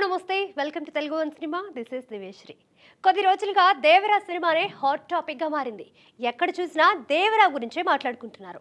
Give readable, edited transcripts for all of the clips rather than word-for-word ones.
నమస్తే, welcome to Telugu one cinema. This is Diveshri. కొద్ది రోజులుగా దేవరా సినిమానే హాట్ టాపిక్ గా మారింది. ఎక్కడ చూసినా దేవరా గురించే మాట్లాడుకుంటున్నారు.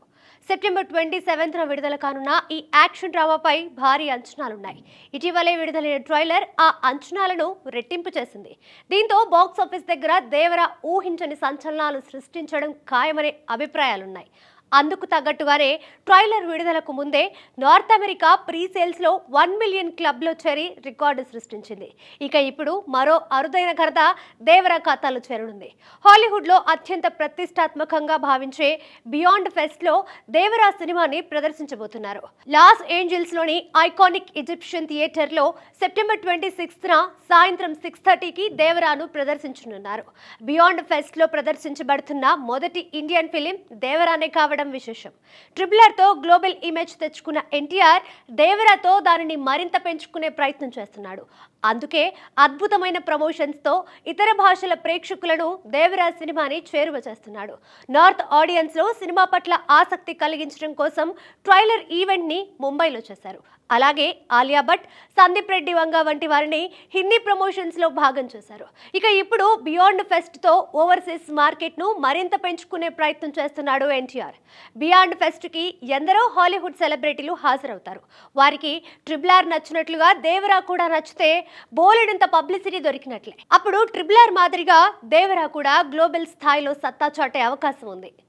సెప్టెంబర్ 27న విడుదల కానున్న ఈ యాక్షన్ డ్రామాపై భారీ అంచనాలున్నాయి. ఇటీవలే విడుదలైన ట్రైలర్ ఆ అంచనాలను రెట్టింపు చేసింది. దీంతో బాక్స్ ఆఫీస్ దగ్గర దేవరా ఊహించని సంచలనాలు సృష్టించడం ఖాయమనే అభిప్రాయాలున్నాయి. అందుకు తగ్గట్టుగానే ట్రైలర్ విడుదలకు ముందే నార్త్ అమెరికా ప్రీ సేల్స్లో 1 మిలియన్ క్లబ్లో చేరి రికార్డు సృష్టించింది. ఇక ఇప్పుడు మరో అరుదైన ఘనత దేవరా ఖాతాలో చేరనుంది. హాలీవుడ్లో అత్యంత ప్రతిష్టాత్మకంగా భావించే బియాండ్ ఫెస్ట్లో దేవరా సినిమాని ప్రదర్శించబోతున్నారు. లాస్ ఏంజల్స్లోని ఐకానిక్ ఈజిప్షియన్ థియేటర్లో సెప్టెంబర్ 26న సాయంత్రం 6:30కి దేవరాను ప్రదర్శించనున్నారు. బియాండ్ ఫెస్ట్లో ప్రదర్శించబడుతున్న మొదటి ఇండియన్ ఫిలిం దేవరానే కావడం విశేషం. ట్రిపుల్ తో గ్లోబల్ ఇమేజ్ తెచ్చుకున్న ఎన్టీఆర్ దేవరాతో దానిని మరింత పెంచుకునే ప్రయత్నం చేస్తున్నాడు. అందుకే అద్భుతమైన ప్రమోషన్స్ తో ఇతర భాషల ప్రేక్షకులను దేవరా సినిమాని చేరువ చేస్తున్నాడు. నార్త్ ఆడియన్స్ లో సినిమా పట్ల ఆసక్తి కలిగించడం కోసం ట్రైలర్ ఈవెంట్ ని ముంబైలో చేశారు. అలాగే ఆలియా భట్, సందీప్ రెడ్డి వంగ వంటి వారిని హిందీ ప్రమోషన్స్ లో భాగం చేశారు. ఇక ఇప్పుడు బియాండ్ ఫెస్ట్ తో ఓవర్సీస్ మార్కెట్ ను మరింత పెంచుకునే ప్రయత్నం చేస్తున్నాడు ఎన్టీఆర్. బియాండ్ ఫెస్ట్ కి ఎందరో హాలీవుడ్ సెలబ్రిటీలు హాజరవుతారు. వారికి ట్రిపుల్ ఆర్ నచ్చినట్లుగా దేవరా కూడా నచ్చితే బోలెడంత పబ్లిసిటీ దొరికినట్లే. అప్పుడు ట్రిపుల్ ఆర్ మాదిరిగా దేవరా కూడా గ్లోబల్ స్థాయిలో సత్తా చాటే అవకాశం ఉంది.